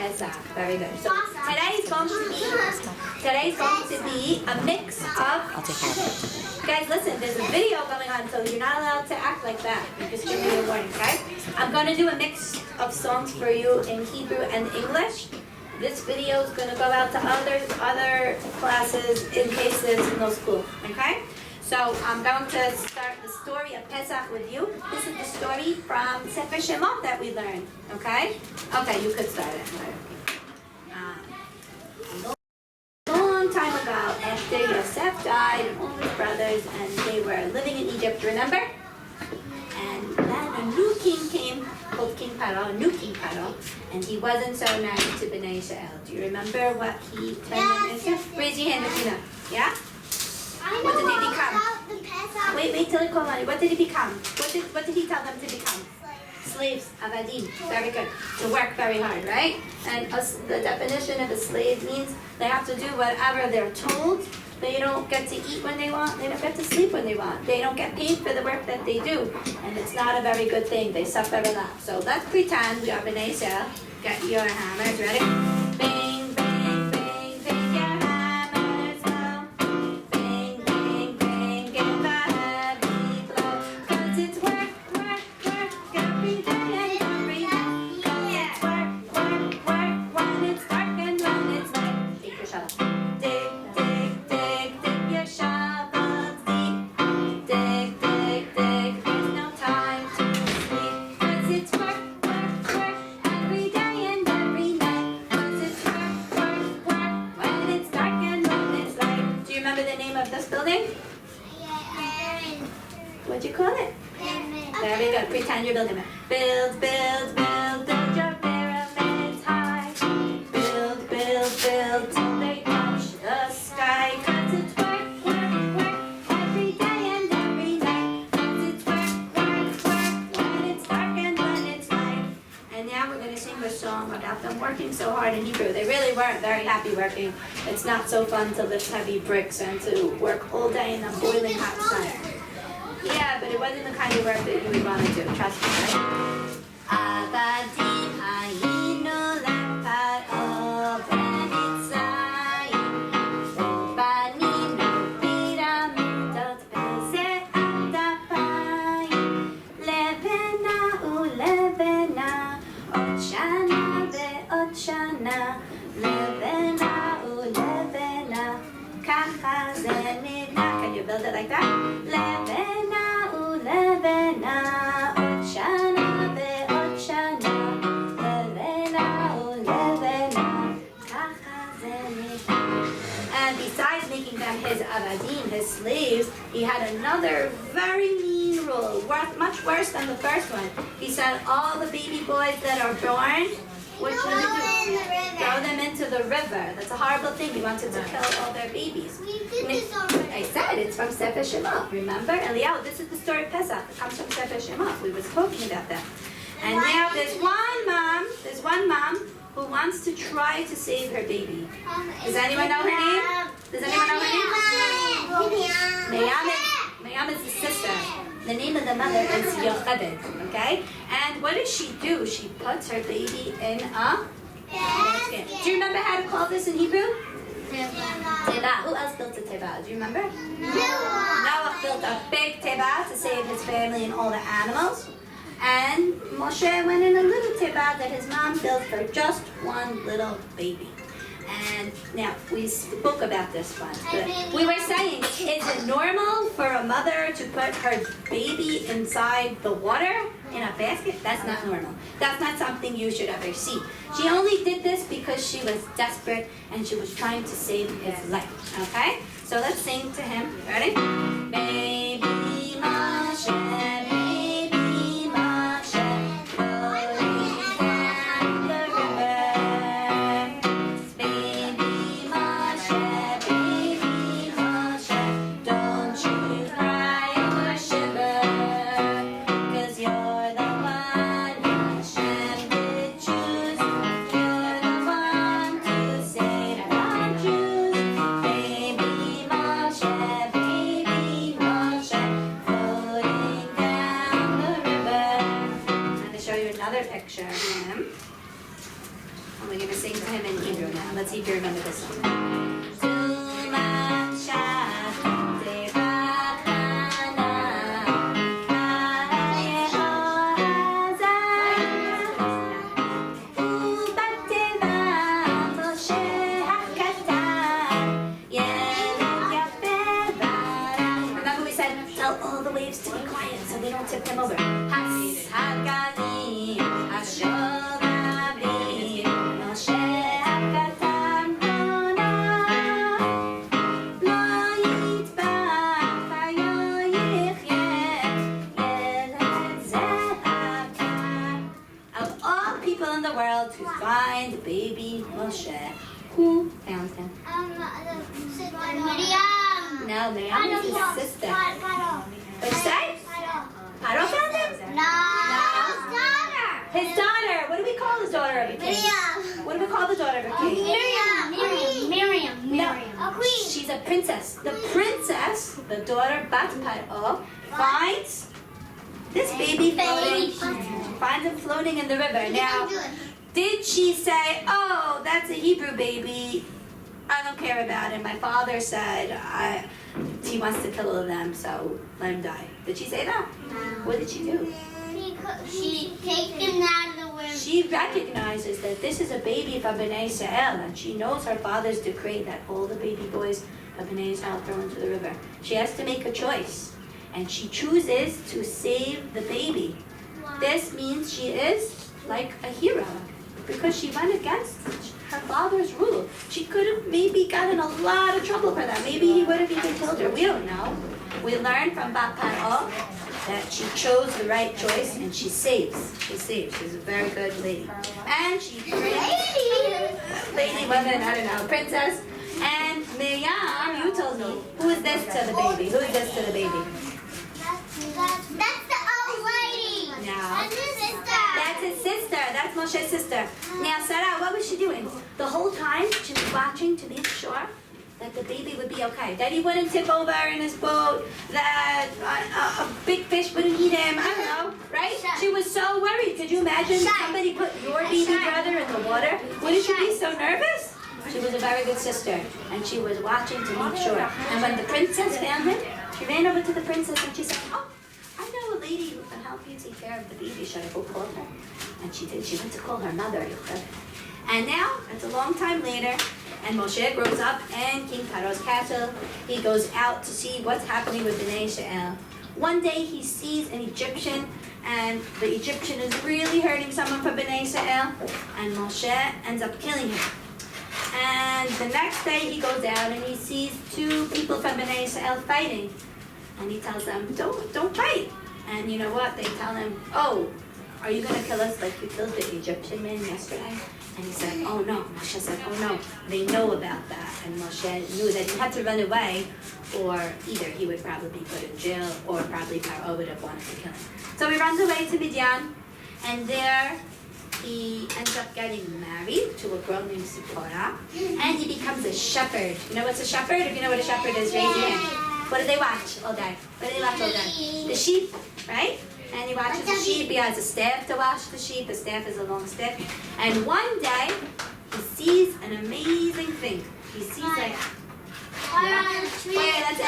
Pesach. Very good. So today's going to be a mix of. I'll take care of it. Guys, listen. There's a video going on, so you're not allowed to act like that. You just give me a warning, okay? I'm going to do a mix of songs for you in Hebrew and English. This video is going to go out to other classes in cases in no school, okay? So I'm going to start the story of Pesach with you. This is the story from Sefer Shemot that we learned, okay? Okay, you could start it. A long time ago, after Yosef died and all his brothers, and they were living in Egypt, remember? And then a new king came, called King Paro, a new King Paro, and he wasn't so nice to Bnei Israel. Do you remember what he turned them into? Raise your hand, Mekhina. Yeah? What did he become? Wait till I call on you. What did he become? What did he tell them to become? Slaves. Avadim. Very good. To work very hard, right? And the definition of a slave means they have to do whatever they're told. They don't get to eat when they want. They don't get to sleep when they want. They don't get paid for the work that they do. And it's not a very good thing. They suffer a lot. So let's pretend we are Bnei Israel. Get your hammers ready. Bang, bang, bang, bang your hammers low. Bang, bang, bang, get the heavy blow. 'Cause it's work, work, work, every day and every night. 'Cause it's work, work, work, when it's dark and when it's light. Take your shovel. Dig, dig, dig, dig your shovels deep. Dig, dig, dig, there's no time to sleep. 'Cause it's work, work, work, every day and every night. 'Cause it's work, work, work, when it's dark and when it's light. Do you remember the name of this building? What'd you call it? Very good. Pretend you're building it. Build, build, build, build your pyramids high. Build, build, build till they touch the sky. 'Cause it's work, work, work, every day and every night. 'Cause it's work, work, work, when it's dark and when it's light. And now we're going to sing a song about them working so hard in Hebrew. They really weren't very happy working. It's not so fun to lift heavy bricks and to work all day in the boiling hot sun. Yeah, but it wasn't the kind of work that you would want to do. Trust me, right? Avadim hayinu leparo b'mitzrayim, ubaninu piramidot b'ze'at apayim, lebena ulebena, od shana ve'od shana, lebena ulebena, kacha ze nibna. Can you build it like that? Lebena ulebena, od shana ve'od shana, lebena ulebena, kacha ze nibna. And besides making them his avadim, his slaves, he had another very mean rule, much worse than the first one. He said all the baby boys that are born, what should we do? Throw them into the river. That's a horrible thing. He wanted to kill all their babies. We did this already. I said it's from Sefer Shemot, remember? Eliyahu, this is the story of Pesach. It comes from Sefer Shemot. We was talking about that. And now there's one mom who wants to try to save her baby. Does anyone know her name? Does anyone know her name? Mayam is the sister. The name of the mother is Yocheved, okay? And what does she do? She puts her baby in a basket. Do you remember how to call this in Hebrew? Teva. Who else built a teva? Do you remember? Noah built a big teva to save his family and all the animals. And Moshe went in a little teva that his mom built for just one little baby. And now we spoke about this once, but we were saying, is it normal for a mother to put her baby inside the water in a basket? That's not normal. That's not something you should ever see. She only did this because she was desperate and she was trying to save his life. Okay? So let's sing to him. Ready? Baby Moshe, baby Moshe, rolling down the river. Baby Moshe, don't you cry or shiver, 'cause you're the one Hashem did choose. You're the one to save our Jews. Baby Moshe, floating we're going to sing to him in Hebrew now. Let's see if you remember this song. Remember we said, tell all the waves to be quiet so they don't tip them over. In the world to find baby Moshe. Who found him? Miriam. No, Miriam is his sister. What'd you say? Paro found him? No. His daughter. What do we call his daughter of a king? Miriam. What do we call the daughter of a king? Miriam. No. A queen. She's a princess. The princess, the daughter Bat Paro, finds this baby floating. Finds him floating in the river. Now, did she say, oh, that's a Hebrew baby, I don't care about him. My father said he wants to kill all of them, so let him die. Did she say that? No. What did she do? She takes him out of the river. She recognizes that this is a baby from Bnei Israel, and she knows her father's decree that all the baby boys of Bnei Israel throw into the river. She has to make a choice, and she chooses to save the baby. This means she is like a hero because she went against her father's rule. She could have maybe gotten a lot of trouble for that. Maybe he would have even killed her. We don't know. We learned from Bat Paro that she chose the right choice and she saves. She saves. She's a very good lady. And she lady, woman, I don't know, princess. And Miriam, you told me, who is this to the baby? Who is this to the baby? That's the old lady. No. That's his sister. That's his sister. That's Moshe's sister. Now, Sarah, what was she doing? The whole time, she was watching to make sure that the baby would be okay, that he wouldn't tip over in his boat, that a big fish wouldn't eat him. I don't know, right? She was so worried. Could you imagine somebody put your baby brother in the water? Wouldn't you be so nervous? She was a very good sister, and she was watching to make sure. And when the princess found him, she ran over to the princess and she said, oh, I know a lady who can help you take care of the baby. Should I go call her? And she did. She went to call her mother. And now, it's a long time later, and Moshe grows up in King Paro's castle. He goes out to see what's happening with Bnei Israel. One day he sees an Egyptian, and the Egyptian is really hurting someone from Bnei Israel, and Moshe ends up killing him. And the next day he goes out and he sees two people from Bnei Israel fighting. And he tells them, don't fight. And you know what? They tell him, oh, are you going to kill us like you killed the Egyptian man yesterday? And he said, oh no. Moshe said, oh no. They know about that. And Moshe knew that he had to run away, or either he would probably be put in jail, or probably Paro would have wanted to kill him. So he runs away to Midian, and there he ends up getting married to a girl named Zipporah, and he becomes a shepherd. You know what's a shepherd? If you know what a shepherd is, raise your hand. What do they watch all day? What do they watch all day? The sheep, right? And he watches the sheep. He has a staff to watch the sheep. The staff is a long stick. And one day, he sees an amazing thing. He sees like... Fire on a tree. That's a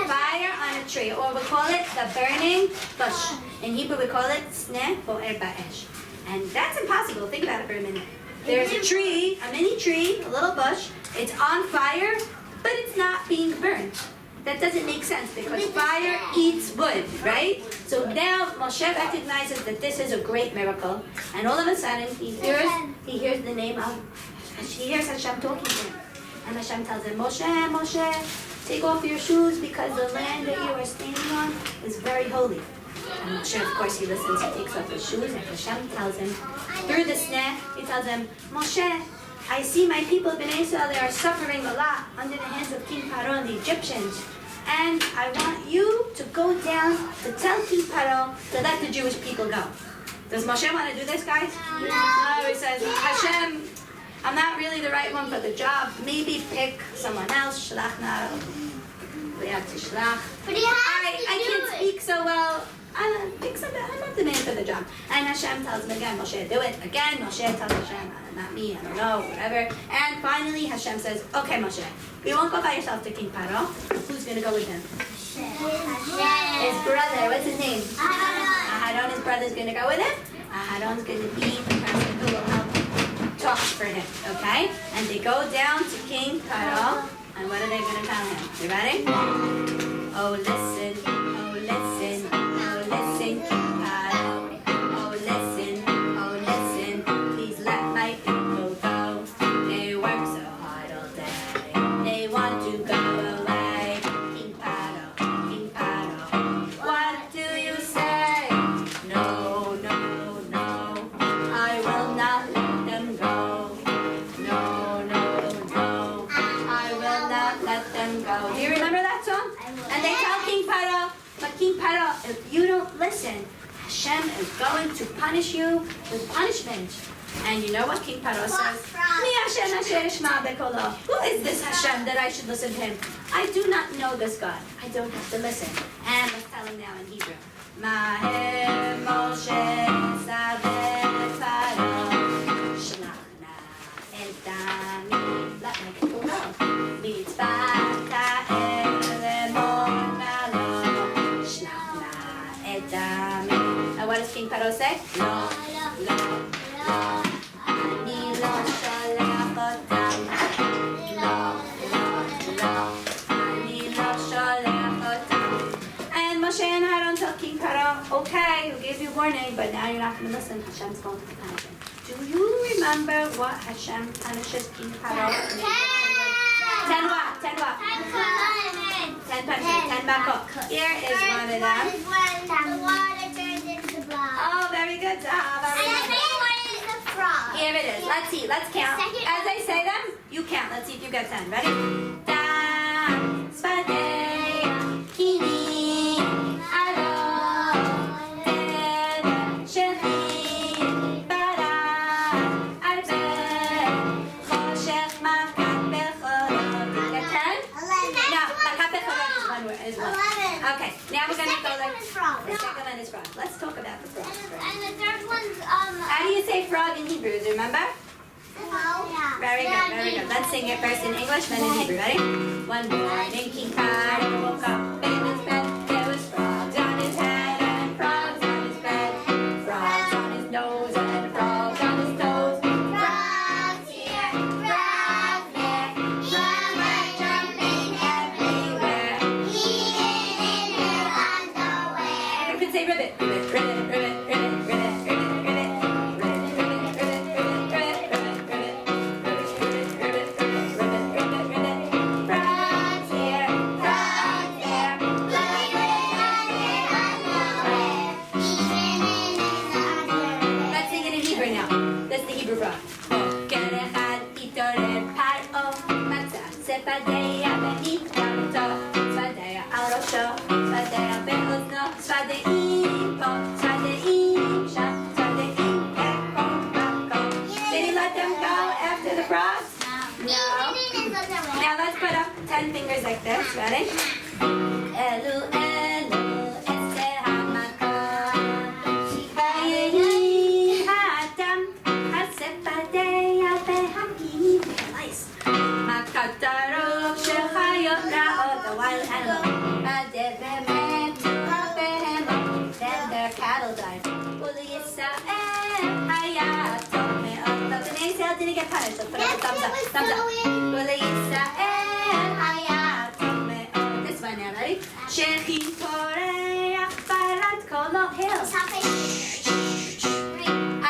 fire on a tree, or we call it the burning bush. In Hebrew, we call it sneh bo'er ba'esh. And that's impossible. Think about it for a minute. There's a tree, a mini tree, a little bush. It's on fire, but it's not being burned. That doesn't make sense because fire eats wood, right? So now Moshe recognizes that this is a great miracle, and all of a sudden he hears the name of, he hears Hashem talking to him, and Hashem tells him, Moshe, Moshe, take off your shoes because the land that you are standing on is very holy. And Moshe, of course, he listens. He takes off his shoes, and Hashem tells him through the sneh, he tells him, Moshe, I see my people of Bnei Israel, they are suffering a lot under the hands of King Paro and the Egyptians. And I want you to go down to tell King Paro to let the Jewish people go. Does Moshe want to do this, guys? No, he says, Hashem, I'm not really the right one for the job. Maybe pick someone else. Shlach na. We have to shlach. But he has I can't speak so well. I'm not the man for the job. And Hashem tells him again, Moshe, do it. Again, Moshe tells Hashem, not me, I don't know, whatever. And finally, Hashem says, okay, Moshe, you won't go by yourself to King Paro. Who's going to go with him? His brother. What's his name? Aharon. His brother's going to go with him. Aharon's going to be the person who will help talk for him, okay? And they go down to King Paro. And what are they going to tell him? You ready? Oh, listen, oh, listen, oh, listen, King Paro. Oh, listen, please let my people go. They work so hard all day. They want to go away. King Paro, what do you say? No, no, no, I will not let them go. No, no, no, I will not let them go. Do you remember that song? And they tell King Paro, but King Paro, if you don't listen, Hashem is going to punish you with punishment. And you know what King Paro says? Mi Hashem asher yishma bekolo. Who is this Hashem that I should listen to him? I do not know this God. I don't have to listen. And let's tell him now in Hebrew. Maher Moshe Saveh Paro Shlach na et dami. Let my people go. Mitzvah ta'el monalo Shlach na et dami. Now what does King Paro say? Lo, lo. אני לא שולח אותם, לא, אני לא שולח אותם. And Moshe and Aaron tell King Paro, okay, we gave you warning, but now you're not going to listen. Hashem's going to punish him. Do you remember what Hashem punishes King Paro? 10 what? 10 what? 10 punishments, 10 makot. Here is one of them. The water turns into blood. Oh, very good job. Frog. Here it is. Let's see. Let's count. As I say them, you count. Let's see if you get 10. Ready? Da, Spadei, Kini, Aro, Ted, Shechi, Bara, Arbe, Choshech, Makat, Bechorot. You get 10? 11. No, Makat, Bechorot is one word. Is one. 11. Okay. Now we're going to go like... Frog. The second one is frog. Let's talk about the frogs first. And the third one's How do you say frog in Hebrew? Do you remember? Yeah. Very good, very good. Let's sing it first in English, then in Hebrew. Ready? One morning, King Paro woke up in his bed. There was frogs on his head and frogs on his bed. Frogs on his nose and frogs on his toes. Frogs here, frogs there. Frogs are jumping everywhere. Eating in their underwear. You can say ribbit, ribbit, ribbit, ribbit, ribbit, ribbit, ribbit, ribbit. צפדיה ונתקמתו, צפדיה על ראשו, צפדיה באוזנו, צפדיים פה, צפדיים שם, צפדיים בכל מקום. Did he let them go after the frogs? No. Now let's put up 10 fingers like this. Ready? אלו אלו אצל המקום, ויהי האדם, הצפדיה והגינים. Nice. Makatarok shechayot ra'ot, the wild animal. Madevement behemoth, then their cattle died. Uli Yisrael hayatom me'ot. The Israel didn't get punished. Let's put up a thumbs up. Thumbs up. Uli Yisrael hayatom me'ot. This one now, ready? Shechi toreach barat kolo hills.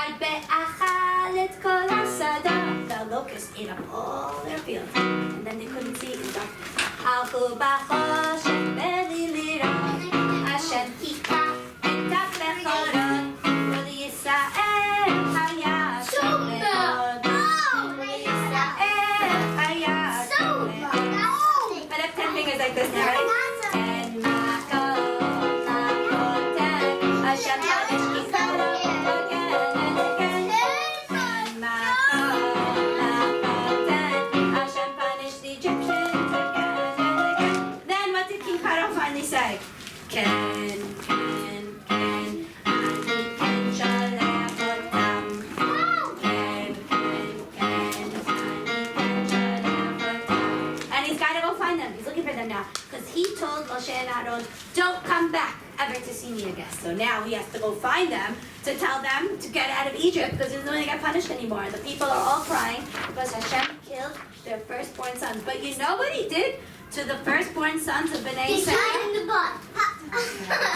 Arbe achal et kol hasadot. The locust ate up all their fields, and then they couldn't see in darkness. Alchu b'choshen b'liliron, Hashem hika et ha'bechorot, Uli Yisrael hayatom me'od. Uli Yisrael hayatom me'od. Put up 10 fingers like this now, ready? And makot, Hashem punished King Paro again and again. And makot, Hashem punished the Egyptians again and again. Then what did King Paro finally say? Ken, Yes, so now he has to go find them to tell them to get out of Egypt because he doesn't want to get punished anymore. The people are all crying because Hashem killed their firstborn sons. But you know what he did to the firstborn sons of Bnei They Israel? shot in the butt.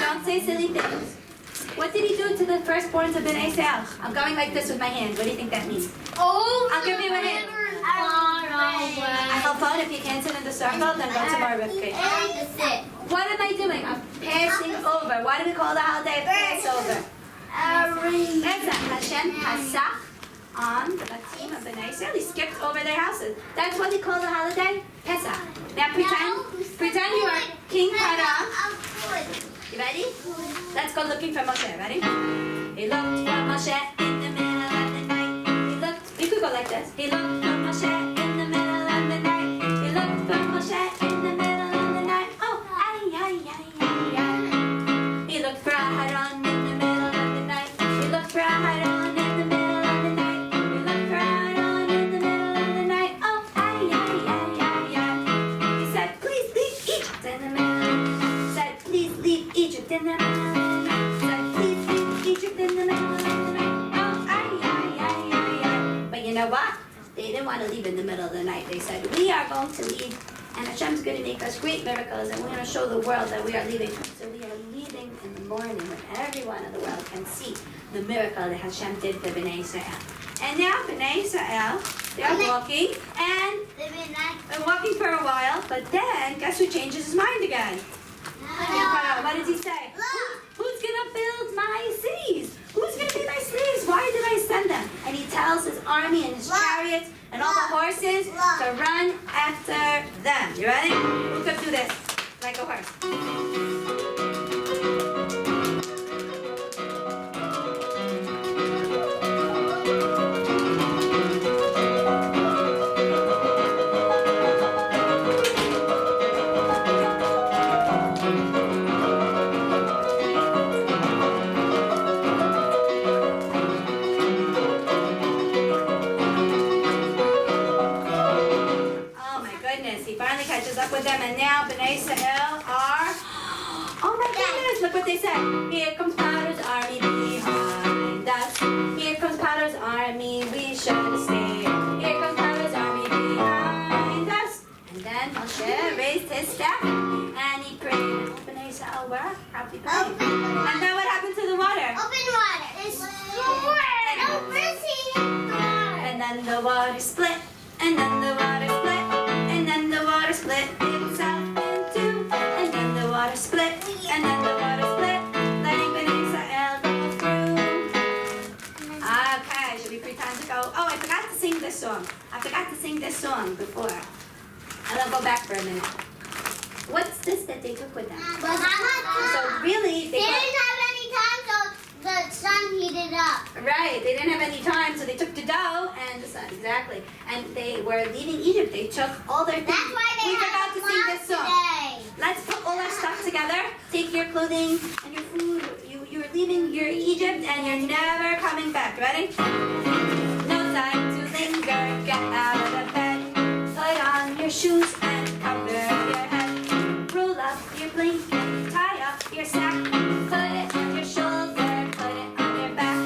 Don't say silly things. What did he do to the firstborns of Bnei Israel? I'm going like this with my hand. What do you think that means? Oh, I'll give you a hint. I'll phone if you can't sit in the circle, then go to Morah. What am I doing? I'm passing over. Why do we call the holiday Passover? Hashem Pasach on the team of Bnei Israel. He skipped over their houses. That's what we call the holiday Pesach. Now pretend you are King Paro. You ready? Let's go looking for Moshe. Ready? He looked for Moshe in the middle of the night. He looked. You could go like this. He looked for Moshe in the middle of the night. He looked for Moshe in the middle of the night. Oh, ay, ay, ay, ay, ay. He looked for Aaron in the middle of the night. He looked for Aaron in the middle of the night. He looked for Aaron in the middle of the night. Oh, ay, ay, ay, ay, ay. He said, please leave Egypt in the middle. Said, please leave Egypt in the middle. Said, please leave Egypt in the middle of the night. Oh, ay, ay, ay, ay, ay. But you know what? They didn't want to leave in the middle of the night. They said, we are going to leave, and Hashem's going to make us great miracles, and we're going to show the world that we are leaving. So we are leaving in the morning when everyone in the world can see the miracle that Hashem did for Bnei Israel. And now Bnei Israel, they're walking, and they're walking for a while, but then, guess who changes his mind again? What does he say? Who's going to build my cities? Who's going to be my slaves? Why did I send them? And he tells his army and his chariots and all the horses to run after them. You ready? Who could do this? Like a horse. He finally catches up with them, and now Bnei Israel are, oh my goodness, look what they said. Here comes Pharaoh's army behind us. Here comes Pharaoh's army, we should stay. Here comes Pharaoh's army behind us. And then Moshe raised his staff, and he prayed. And Bnei Israel were probably praying. And then what happened to the water? Open water. It's And then the water split, and then the water split. And then the water split itself in two. And then the water split. And then the water split. Letting Bnei Israel go through. Okay, should we pretend to go? Oh, I forgot to sing this song. I forgot to sing this song before. And I'll go back for a minute. What's this that they took with them? So really, They didn't have any time, so the sun heated up. Right, they didn't have any time, so they took the dough and the sun, exactly. And they were leaving Egypt. They took all their things. That's why they We forgot to sing this song. today. Let's put all our stuff together. Take your clothing and your food. You're leaving your Egypt and you're never coming back. Ready? No time to linger. Get out of the bed. Put on your shoes and cover your head. Roll up your blanket. Tie up your sack. Put it on your shoulder. Put it on your back.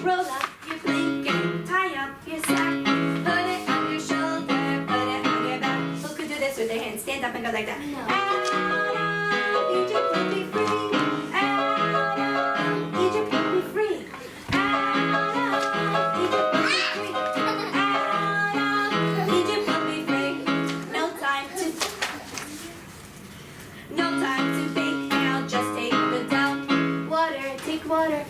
Roll up your blanket. Tie up your sack. Put it on your shoulder. Put it on your back. Who could do this with their hands? Stand up and go like that. Out of Egypt will be free. Out of Egypt will be free. Out of Egypt will be free. Out of Egypt will be free. No time to bake now. Just take the dough. Water, take water.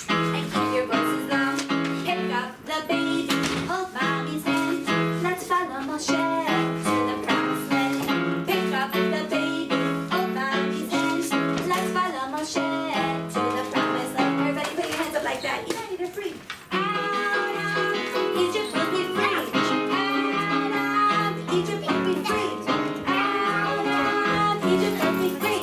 And keep your voices low. Pick up the baby. Hold mommy's hand. Let's follow Moshe to the promised land. Pick up the baby. Hold mommy's hand. Let's follow Moshe to the promised land. Everybody put your hands up like that. Yay, they're free. Out of Egypt will be free. Out of Egypt will be free. Out of Egypt will be free.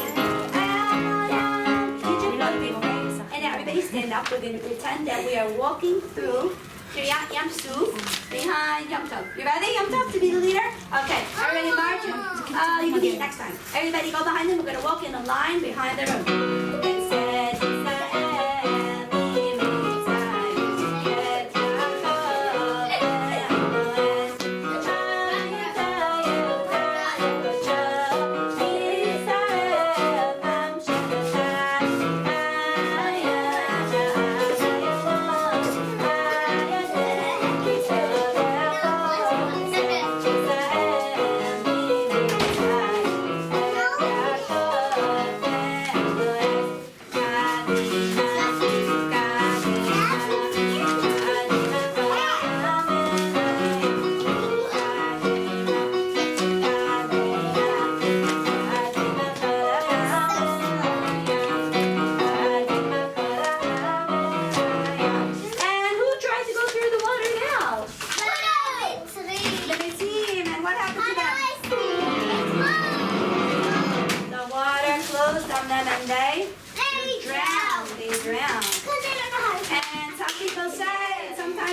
Out of Egypt will be free. And now everybody stand up. We're going to pretend that we are walking through Kiryat Yam Suf behind Yom Tov. You ready, Yom Tov, to be the leader? Okay, everybody march. You can be it next time. Everybody go behind them. We're going to walk in a line behind the room. It says,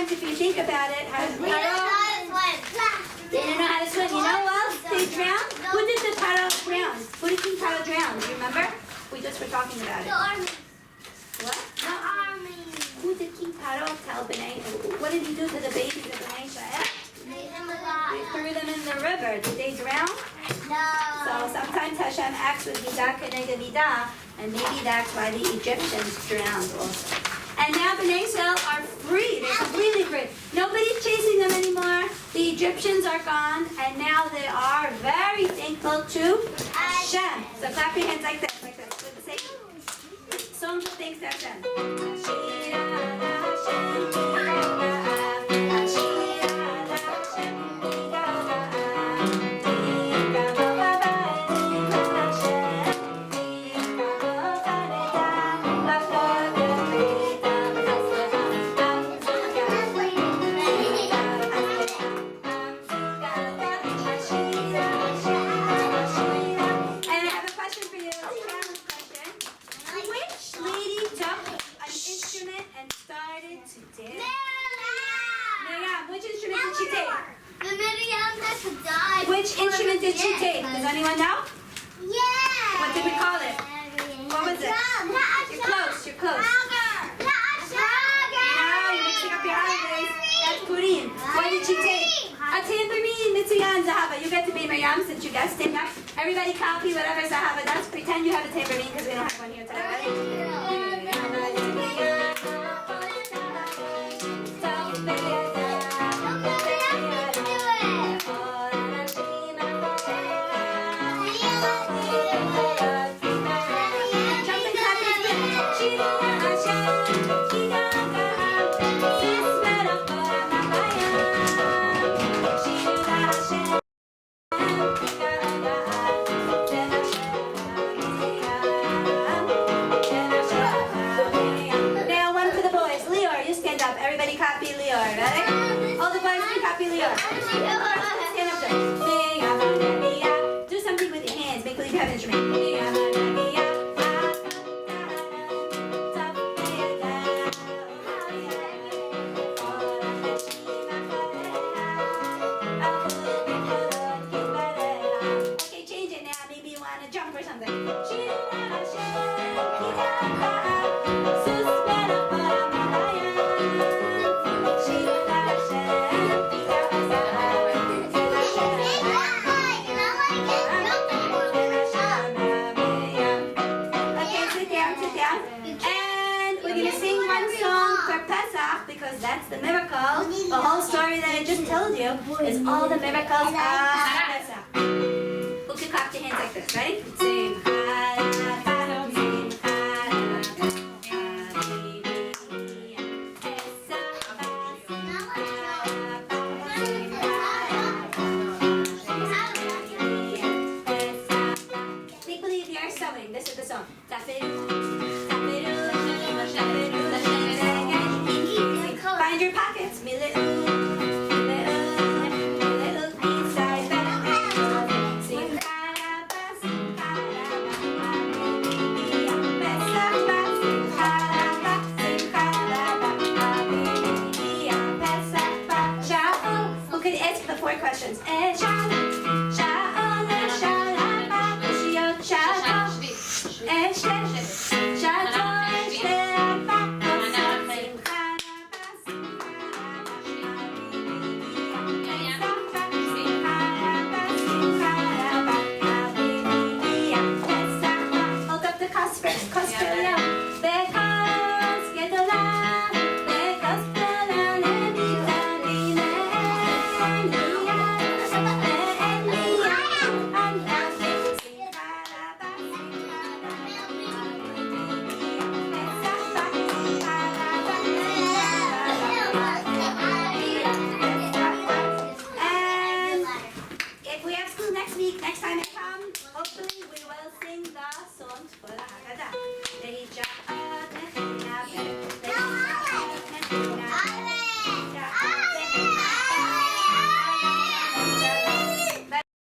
sometimes if you think about it, We don't know how to swim. they didn't know how to swim. You know who else? They drowned. Who did the Paro drown? Who did King Paro drown? Do you remember? We just were talking about The it. army. What? The army. Who did King Paro tell B'nai? What did he do to the babies of B'nai Israel? Made them He alive. threw them in the river. Did they drown? No. So sometimes Hashem acts with Midah Keneged Midah, and maybe that's why the Egyptians drowned also. And now B'nai Israel are free. They're completely free. Nobody's chasing them anymore. The Egyptians are gone, and now they are very thankful to Hashem. So clap your hands like this, like this. Let's say songs of thanks to Hashem. And I have a question for you. It's a challenge question. Which lady took an instrument and started to dance? Miriam, which instrument did she take? The Miriam had to die. Which instrument did she take? Does anyone know? Yeah. What did we call it? What was it? You're close, you're close. No, you're mixing up your holidays. That's Purim. What did she take? A tambourine, Mitsuyan, Zahava. You get to be Miriam since you guys stand up. Everybody copy whatever Zahava does. Pretend you have a tambourine because we don't have one here today. Jump and clap and spin. Now one for the boys. Lior, you stand up. Everybody copy Lior, ready? All the boys can copy Lior. Stand up there. Do something with your hands. Make believe you have an instrument. Okay, change it now. Maybe you want to jump or something. Okay, sit down, sit down. And we're going to sing one song for Pesach because that's the miracle. The whole story that I just told you is all the miracles of Pesach. Who can clap your hands like this? Ready? Sing. Make believe you're sewing. This is the song. Find your pockets. Me little inside. Sing. Who could answer the 4 questions?